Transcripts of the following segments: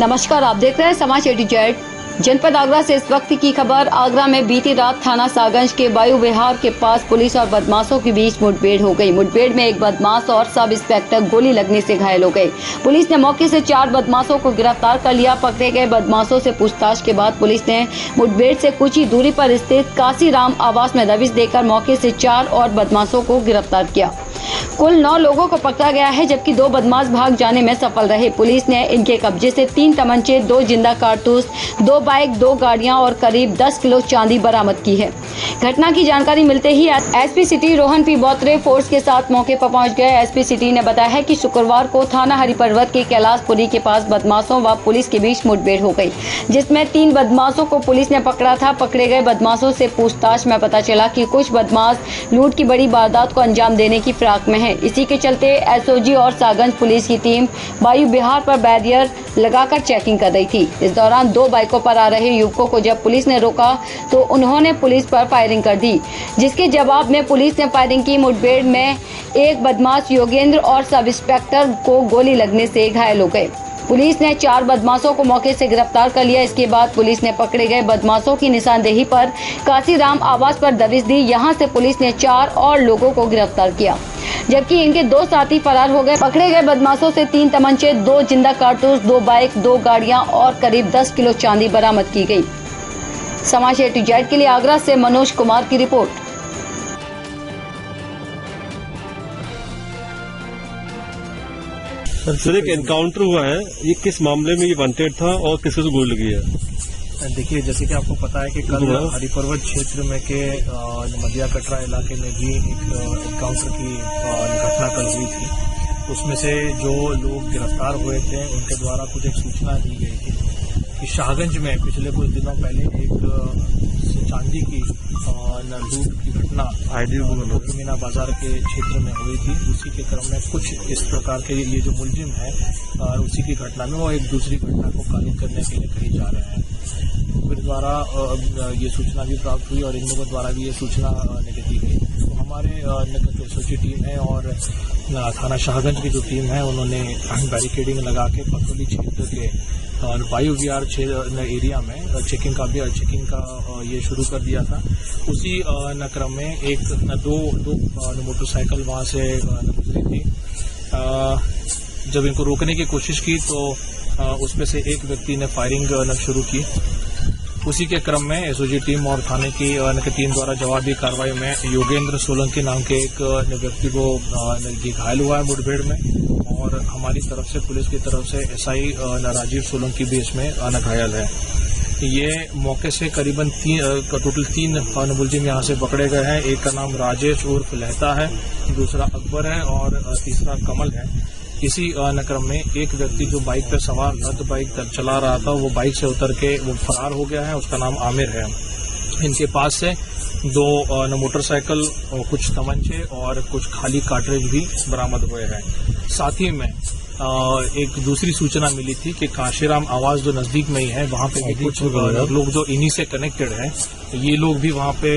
नमस्कार, आप देख रहे हैं समाज A-to-Z। जनपद आगरा से इस वक्त की खबर। आगरा में बीती रात थाना सागंज के वायु विहार के पास पुलिस और बदमाशों के बीच मुठभेड़ हो गई। मुठभेड़ में एक बदमाश और सब इंस्पेक्टर गोली लगने से घायल हो गए। पुलिस ने मौके से 4 बदमाशों को गिरफ्तार कर लिया। पकड़े गए बदमाशों से पूछताछ के बाद पुलिस ने मुठभेड़ से कुछ ही दूरी पर स्थित काशीराम आवास में दबिश देकर मौके से 4 और बदमाशों को गिरफ्तार किया। कुल 9 लोगों को पकड़ा गया है, जबकि 2 बदमाश भाग जाने में सफल रहे। पुलिस ने इनके कब्जे से 3 तमंचे, 2 जिंदा कारतूस, 2 बाइक, 2 गाड़ियां और करीब 10 किलो चांदी बरामद की है। घटना की जानकारी मिलते ही SP city Rohan P Botre force के साथ मौके पर पहुंच गए। एसपी सिटी ने बताया है कि शुक्रवार को थाना हरिपर्वत के कैलाशपुरी के पास बदमाशों व पुलिस के बीच मुठभेड़ हो गई, जिसमें 3 बदमाशों को पुलिस ने पकड़ा था। पकड़े गए बदमाशों से पूछताछ में पता चला कि कुछ बदमाश लूट की बड़ी वारदात को अंजाम देने की फिराक में है। इसी के चलते एसओजी और सागंज पुलिस की टीम वायु विहार पर बैरियर लगाकर चेकिंग कर रही थी। इस दौरान 2 बाइकों पर आ रहे युवकों को जब पुलिस ने रोका तो उन्होंने पुलिस पर फायरिंग कर दी, जिसके जवाब में पुलिस ने फायरिंग की। मुठभेड़ में एक बदमाश योगेंद्र और सब इंस्पेक्टर को गोली लगने से घायल हो गए। पुलिस ने 4 बदमाशों को मौके से गिरफ्तार कर लिया। इसके बाद पुलिस ने पकड़े गए बदमाशों की निशानदेही पर काशीराम आवास पर दबिश दी। यहां से पुलिस ने 4 और लोगों को गिरफ्तार किया, जबकि इनके 2 साथी फरार हो गए। पकड़े गए बदमाशों से 3 तमंचे, 2 जिंदा कारतूस, 2 बाइक, 2 गाड़ियां और करीब 10 किलो चांदी बरामद की गई। समाज A-to-Z के लिए आगरा से मनोज कुमार की रिपोर्ट। सर, एक एनकाउंटर हुआ है, ये किस मामले में ये वांटेड था और किसको गोली लगी है? देखिए, जैसे कि आपको पता है कि कल हरिपर्वत क्षेत्र में के मदिया कटरा इलाके में भी एक एनकाउंटर की घटना कल हुई थी। उसमें से जो लोग गिरफ्तार हुए थे उनके द्वारा कुछ एक सूचना दी गई थी कि शाहगंज में पिछले कुछ दिनों पहले एक चांदी की लूट की घटना मीना बाजार के क्षेत्र में हुई थी। उसी के क्रम में कुछ इस प्रकार के ये जो मुलजिम है उसी की घटना में वो एक दूसरी घटना को कालिक करने के लिए कहीं जा रहे हैं। मेरे द्वारा ये सूचना भी प्राप्त हुई और इन लोगों द्वारा भी ये सूचना दी गई। तो हमारे एसओजी टीम है और थाना शाहगंज की जो टीम है उन्होंने बैरिकेडिंग लगा के पथौली क्षेत्र के वायु विहार एरिया में चेकिंग का ये शुरू कर दिया था। उसी क्रम में दो मोटरसाइकिल वहां से गुजरी थी। जब इनको रोकने की कोशिश की तो उसमें से एक व्यक्ति ने फायरिंग शुरू की। उसी के क्रम में एसओजी टीम और थाने की टीम द्वारा जवाबी कार्रवाई में योगेंद्र सोलंकी नाम के एक व्यक्ति को घायल हुआ है मुठभेड़ में, और हमारी तरफ से पुलिस की तरफ से एसआई राजीव सोलंकी भी इसमें घायल है। ये मौके से करीबन टोटल 3 मुलजिम यहाँ से पकड़े गए हैं। एक का नाम राजेश उर्फ लहता है, दूसरा अकबर है और तीसरा कमल है। इसी क्रम में एक व्यक्ति जो बाइक पर सवार था, तो बाइक चला रहा था, वो बाइक से उतर के वो फरार हो गया है। उसका नाम आमिर है। इनके पास से 2 मोटरसाइकिल, कुछ तमंचे और कुछ खाली कार्ट्रिज भी बरामद हुए हैं। साथ ही में एक दूसरी सूचना मिली थी कि काशीराम आवास जो नजदीक में ही है, वहां पे भी कुछ लोग जो इन्हीं से कनेक्टेड हैं, ये लोग भी वहां पे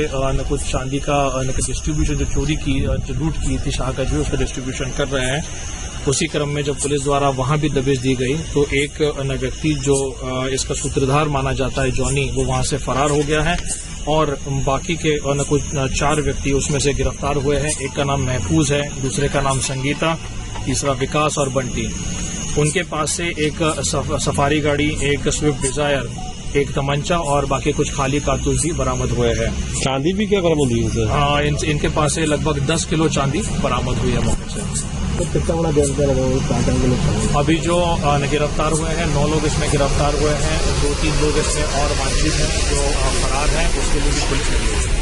कुछ चांदी का डिस्ट्रीब्यूशन जो लूट की थी शाहगंज में, उसका डिस्ट्रीब्यूशन कर रहे हैं। उसी क्रम में जब पुलिस द्वारा वहां भी दबिश दी गई तो एक व्यक्ति जो इसका सूत्रधार माना जाता है जॉनी, वो वहां से फरार हो गया है और बाकी के कुछ 4 व्यक्ति उसमें से गिरफ्तार हुए हैं। एक का नाम महफूज है, दूसरे का नाम संगीता, तीसरा विकास और बंटी। उनके पास से एक सफारी गाड़ी, एक स्विफ्ट डिजायर, एक तमंचा और बाकी कुछ खाली कारतूस भी बरामद हुए हैं। चांदी भी क्या बरामद हुई है? हाँ, इनके पास से लगभग 10 किलो चांदी बरामद हुई है मौके से। तो कितना बड़ा गैंग अभी जो गिरफ्तार हुए हैं 9 लोग इसमें गिरफ्तार हुए हैं। 2-3 लोग इसमें और वांछित हैं जो फरार हैं, उसके लिए भी पुलिस लगी है।